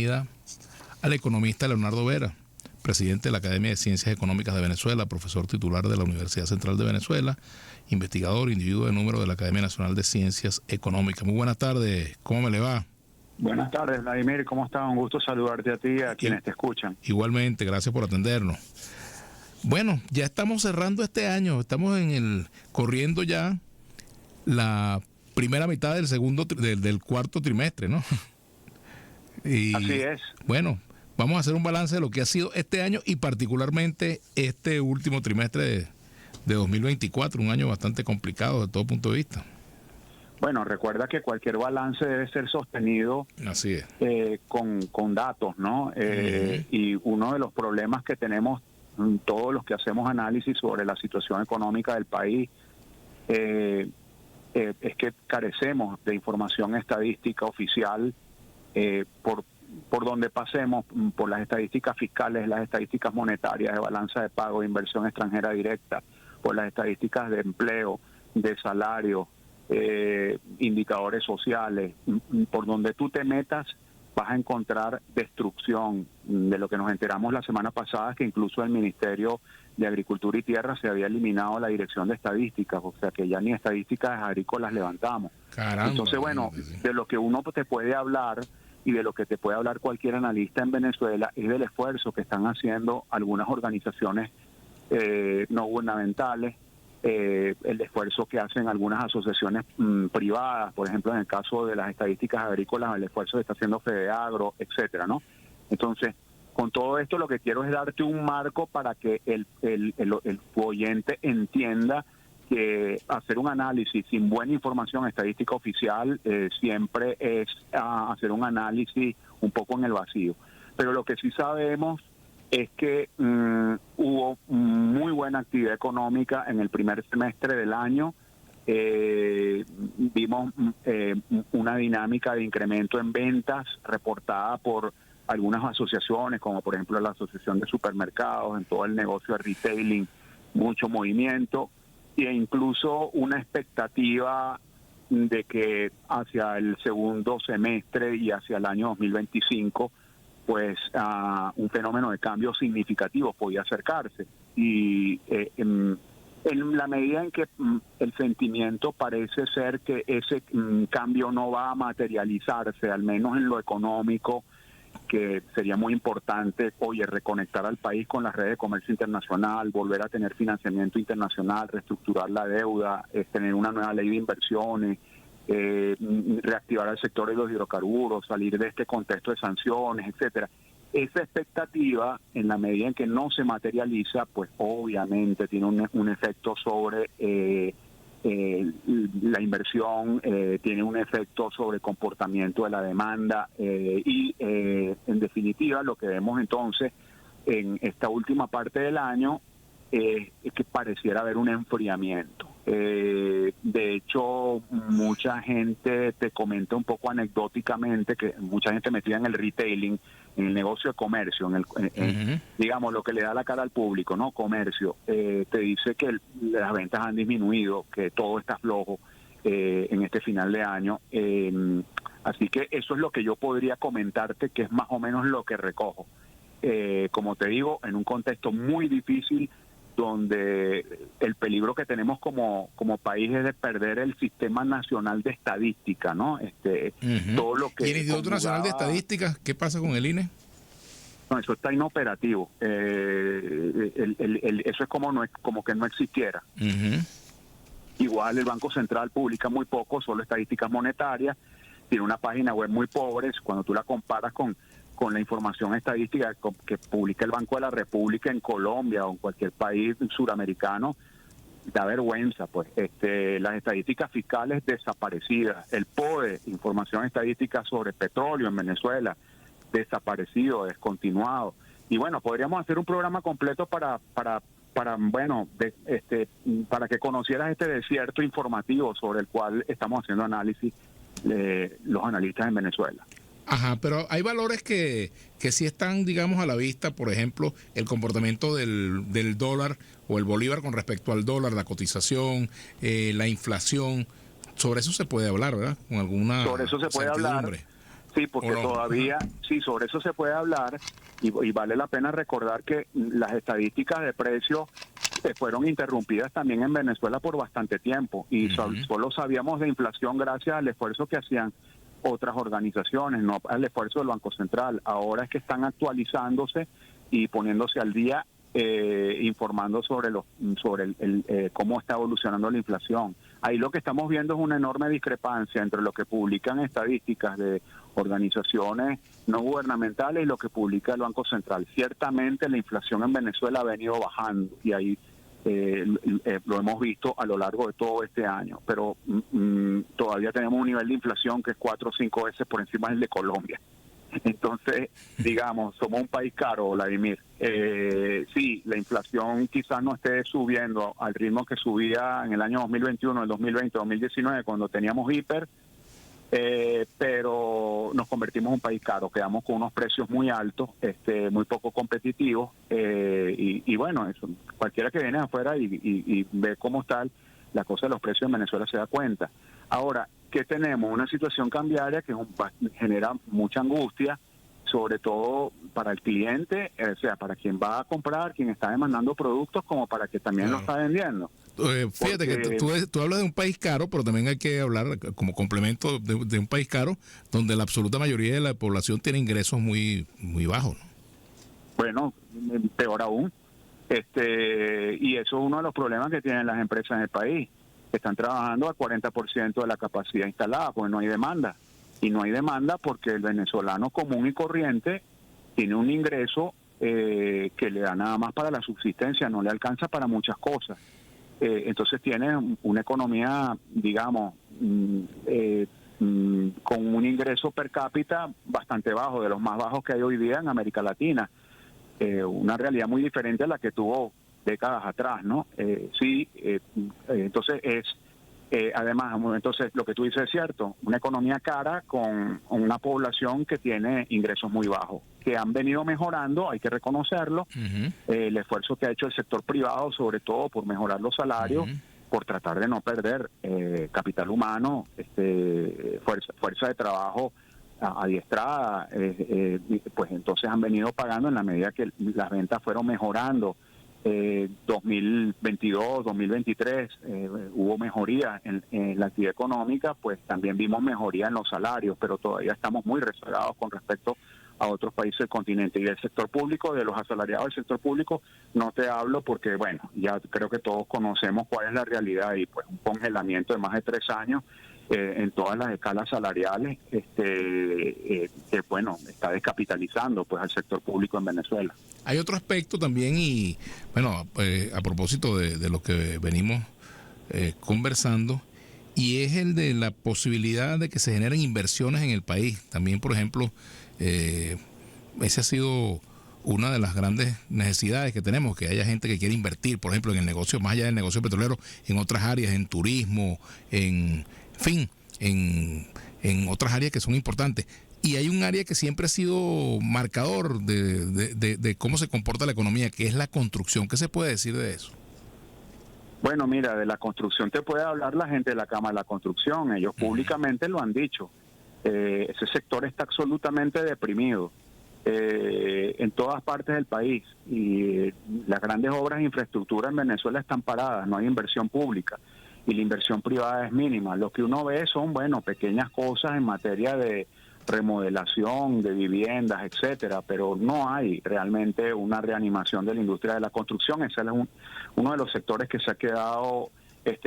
al economista Leonardo Vera, presidente de la Academia de Ciencias Económicas de Venezuela, profesor titular de la Universidad Central de Venezuela, investigador, individuo de número de la Academia Nacional de Ciencias Económicas. Muy buenas tardes, ¿cómo me le va? Buenas tardes, Vladimir, ¿cómo estás? Un gusto saludarte a ti y a quienes te escuchan. Igualmente, gracias por atendernos. Bueno, ya estamos cerrando este año, estamos corriendo ya la primera mitad del cuarto trimestre, ¿no? Y, así es. Bueno, vamos a hacer un balance de lo que ha sido este año y particularmente este último trimestre de 2024, un año bastante complicado de todo punto de vista. Bueno, recuerda que cualquier balance debe ser sostenido así es. Con datos, ¿no? Y uno de los problemas que tenemos todos los que hacemos análisis sobre la situación económica del país es que carecemos de información estadística oficial por donde pasemos, por las estadísticas fiscales, las estadísticas monetarias de balanza de pago, de inversión extranjera directa, por las estadísticas de empleo, de salario, indicadores sociales, por donde tú te metas vas a encontrar destrucción. De lo que nos enteramos la semana pasada, que incluso el Ministerio de Agricultura y Tierra se había eliminado la Dirección de Estadísticas, o sea que ya ni estadísticas agrícolas levantamos. Caramba, entonces, bueno, de lo que uno te puede hablar y de lo que te puede hablar cualquier analista en Venezuela es del esfuerzo que están haciendo algunas organizaciones no gubernamentales, el esfuerzo que hacen algunas asociaciones privadas, por ejemplo en el caso de las estadísticas agrícolas, el esfuerzo que está haciendo Fedeagro, etcétera, ¿no? Entonces, con todo esto lo que quiero es darte un marco para que tu oyente entienda que hacer un análisis sin buena información estadística oficial siempre es hacer un análisis un poco en el vacío. Pero lo que sí sabemos es que hubo muy buena actividad económica en el primer semestre del año. Vimos una dinámica de incremento en ventas reportada por algunas asociaciones, como por ejemplo la Asociación de Supermercados, en todo el negocio de retailing, mucho movimiento, e incluso una expectativa de que hacia el segundo semestre y hacia el año 2025 pues un fenómeno de cambio significativo podía acercarse. Y en la medida en que el sentimiento parece ser que ese cambio no va a materializarse, al menos en lo económico, que sería muy importante, reconectar al país con las redes de comercio internacional, volver a tener financiamiento internacional, reestructurar la deuda, tener una nueva ley de inversiones, reactivar el sector de los hidrocarburos, salir de este contexto de sanciones, etcétera. Esa expectativa, en la medida en que no se materializa, pues obviamente tiene un efecto sobre la inversión, tiene un efecto sobre el comportamiento de la demanda y en definitiva lo que vemos entonces en esta última parte del año es que pareciera haber un enfriamiento. De hecho, mucha gente te comenta un poco anecdóticamente que mucha gente metida en el retailing, en el negocio de comercio, digamos lo que le da la cara al público, ¿no? Comercio, te dice que las ventas han disminuido, que todo está flojo en este final de año. Así que eso es lo que yo podría comentarte, que es más o menos lo que recojo. Como te digo, en un contexto muy difícil, donde el peligro que tenemos como país es de perder el Sistema Nacional de Estadística, ¿no? Todo lo que ¿Y el Instituto Nacional de Estadística? ¿Qué pasa con el INE? No, eso está inoperativo. Eso es como que no existiera. Igual el Banco Central publica muy poco, solo estadísticas monetarias, tiene una página web muy pobre. Cuando tú la comparas con la información estadística que publica el Banco de la República en Colombia o en cualquier país suramericano, da vergüenza, pues. Las estadísticas fiscales desaparecidas, el PODE, información estadística sobre petróleo en Venezuela, desaparecido, descontinuado. Y bueno, podríamos hacer un programa completo para que conocieras este desierto informativo sobre el cual estamos haciendo análisis los analistas en Venezuela. Ajá, pero hay valores que sí están, digamos, a la vista, por ejemplo, el comportamiento del dólar o el bolívar con respecto al dólar, la cotización, la inflación. Sobre eso se puede hablar, ¿verdad? Con alguna Sobre eso se puede hablar. Sí, porque no? todavía, sí, sobre eso se puede hablar y vale la pena recordar que las estadísticas de precios fueron interrumpidas también en Venezuela por bastante tiempo y solo sabíamos de inflación gracias al esfuerzo que hacían otras organizaciones, no al esfuerzo del Banco Central. Ahora es que están actualizándose y poniéndose al día, informando sobre cómo está evolucionando la inflación. Ahí lo que estamos viendo es una enorme discrepancia entre lo que publican estadísticas de organizaciones no gubernamentales y lo que publica el Banco Central. Ciertamente la inflación en Venezuela ha venido bajando y ahí lo hemos visto a lo largo de todo este año, pero todavía tenemos un nivel de inflación que es 4 o 5 veces por encima del de Colombia. Entonces, digamos, somos un país caro, Vladimir. Sí, la inflación quizás no esté subiendo al ritmo que subía en el año 2021, el 2020, 2019, cuando teníamos hiper, pero nos convertimos en un país caro, quedamos con unos precios muy altos, muy poco competitivos, y bueno, eso, cualquiera que viene afuera y ve cómo está la cosa de los precios en Venezuela se da cuenta. Ahora, ¿qué tenemos? Una situación cambiaria que genera mucha angustia, sobre todo para el cliente, o sea, para quien va a comprar, quien está demandando productos, como para que también lo está vendiendo. Fíjate que tú hablas de un país caro, pero también hay que hablar como complemento de un país caro donde la absoluta mayoría de la población tiene ingresos muy bajos, ¿no? Bueno, peor aún. Y eso es uno de los problemas que tienen las empresas en el país. Están trabajando al 40% de la capacidad instalada, porque no hay demanda. Y no hay demanda porque el venezolano común y corriente tiene un ingreso que le da nada más para la subsistencia, no le alcanza para muchas cosas. Entonces tiene una economía, digamos, con un ingreso per cápita bastante bajo, de los más bajos que hay hoy día en América Latina. Una realidad muy diferente a la que tuvo décadas atrás, ¿no? Entonces además, entonces lo que tú dices es cierto, una economía cara con una población que tiene ingresos muy bajos, que han venido mejorando, hay que reconocerlo, el esfuerzo que ha hecho el sector privado, sobre todo por mejorar los salarios, por tratar de no perder capital humano, fuerza de trabajo adiestrada, pues entonces han venido pagando en la medida que las ventas fueron mejorando. 2022, 2023 hubo mejoría en la actividad económica, pues también vimos mejoría en los salarios, pero todavía estamos muy rezagados con respecto a otros países del continente. Y del sector público, de los asalariados del sector público, no te hablo porque, bueno, ya creo que todos conocemos cuál es la realidad y pues un congelamiento de más de 3 años en todas las escalas salariales, que bueno, está descapitalizando pues al sector público en Venezuela. Hay otro aspecto también y, bueno, a propósito de lo que venimos conversando, y es el de la posibilidad de que se generen inversiones en el país. También, por ejemplo, esa ha sido una de las grandes necesidades que tenemos, que haya gente que quiere invertir, por ejemplo, en el negocio, más allá del negocio petrolero, en otras áreas, en turismo, en fin, en otras áreas que son importantes. Y hay un área que siempre ha sido marcador de cómo se comporta la economía, que es la construcción. ¿Qué se puede decir de eso? Bueno, mira, de la construcción te puede hablar la gente de la Cámara de la Construcción. Ellos públicamente lo han dicho. Ese sector está absolutamente deprimido en todas partes del país. Y las grandes obras de infraestructura en Venezuela están paradas, no hay inversión pública. Y la inversión privada es mínima. Lo que uno ve son, bueno, pequeñas cosas en materia de remodelación, de viviendas, etcétera, pero no hay realmente una reanimación de la industria de la construcción. Ese es uno de los sectores que se ha quedado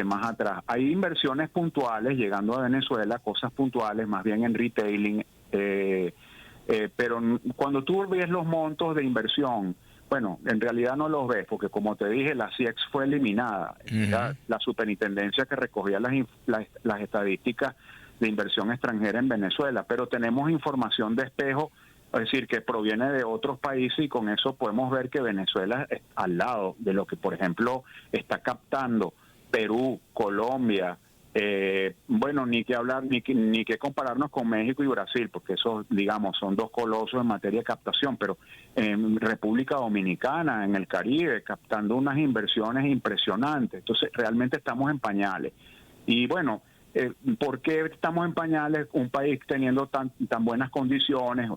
más atrás. Hay inversiones puntuales llegando a Venezuela, cosas puntuales, más bien en retailing, pero cuando tú ves los montos de inversión, bueno, en realidad no los ves, porque como te dije, la CIEX fue eliminada. La superintendencia que recogía las estadísticas de inversión extranjera en Venezuela, pero tenemos información de espejo, es decir, que proviene de otros países, y con eso podemos ver que Venezuela es al lado de lo que, por ejemplo, está captando Perú, Colombia, bueno, ni que hablar, ni que compararnos con México y Brasil, porque esos, digamos, son dos colosos en materia de captación, pero en República Dominicana, en el Caribe, captando unas inversiones impresionantes. Entonces, realmente estamos en pañales. Y bueno, ¿Por qué estamos en pañales? Un país teniendo tan buenas condiciones,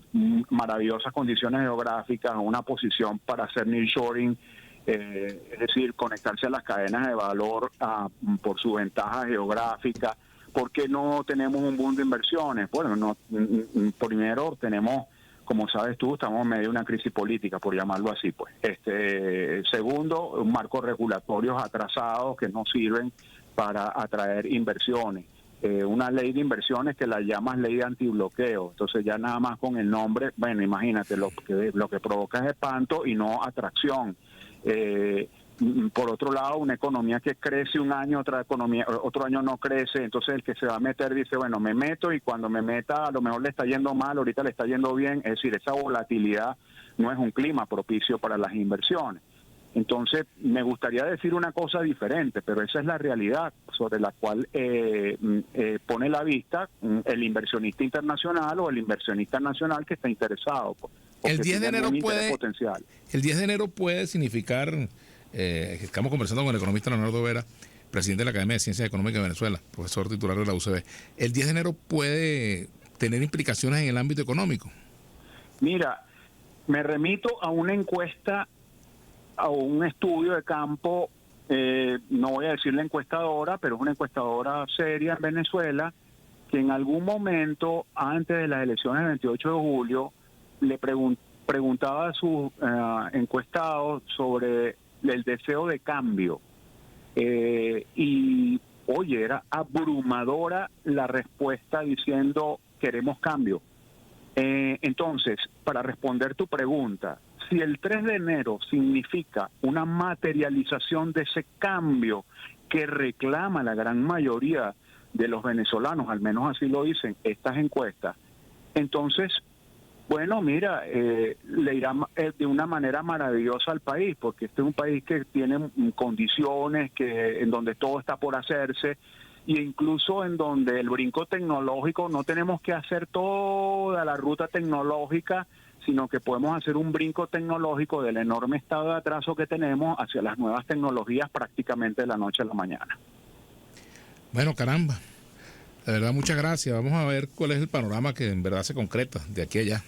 maravillosas condiciones geográficas, una posición para hacer nearshoring, es decir, conectarse a las cadenas de valor por su ventaja geográfica. ¿Por qué no tenemos un boom de inversiones? Bueno, primero tenemos, como sabes tú, estamos en medio de una crisis política, por llamarlo así, pues. Segundo, un marco regulatorios atrasados que no sirven para atraer inversiones. Una ley de inversiones que la llamas ley de antibloqueo. Entonces ya nada más con el nombre, bueno, imagínate, lo que provoca es espanto y no atracción. Por otro lado, una economía que crece un año, otro año no crece, entonces el que se va a meter dice, bueno, me meto y cuando me meta a lo mejor le está yendo mal, ahorita le está yendo bien, es decir, esa volatilidad no es un clima propicio para las inversiones. Entonces, me gustaría decir una cosa diferente, pero esa es la realidad sobre la cual pone la vista el inversionista internacional o el inversionista nacional que está interesado. El 10 de enero potencial. El 10 de enero puede significar, estamos conversando con el economista Leonardo Vera, presidente de la Academia de Ciencias Económicas de Venezuela, profesor titular de la UCB. El 10 de enero puede tener implicaciones en el ámbito económico. Mira, me remito a una encuesta, a un estudio de campo, no voy a decir la encuestadora, pero es una encuestadora seria en Venezuela, que en algún momento, antes de las elecciones del 28 de julio, le preguntaba a sus encuestados sobre el deseo de cambio. Y, oye, era abrumadora la respuesta diciendo, queremos cambio. Entonces, para responder tu pregunta, si el 3 de enero significa una materialización de ese cambio que reclama la gran mayoría de los venezolanos, al menos así lo dicen estas encuestas, entonces, bueno, mira, le irá de una manera maravillosa al país, porque este es un país que tiene condiciones en donde todo está por hacerse, y incluso en donde el brinco tecnológico, no tenemos que hacer toda la ruta tecnológica, sino que podemos hacer un brinco tecnológico del enorme estado de atraso que tenemos hacia las nuevas tecnologías prácticamente de la noche a la mañana. Bueno, caramba, de verdad muchas gracias. Vamos a ver cuál es el panorama que en verdad se concreta de aquí a allá.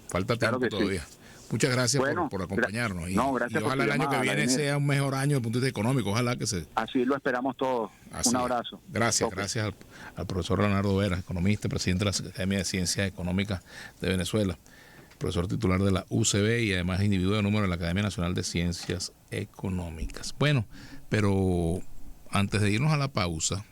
Falta tiempo todavía. Sí. Muchas gracias por acompañarnos. Y ojalá el año que viene sea un mejor año desde el punto de vista económico. Ojalá que se... Así lo esperamos todos. Un abrazo. Gracias al profesor Leonardo Vera, economista, presidente de la Academia de Ciencias Económicas de Venezuela, profesor titular de la UCB y además individuo de número de la Academia Nacional de Ciencias Económicas. Bueno, pero antes de irnos a la pausa,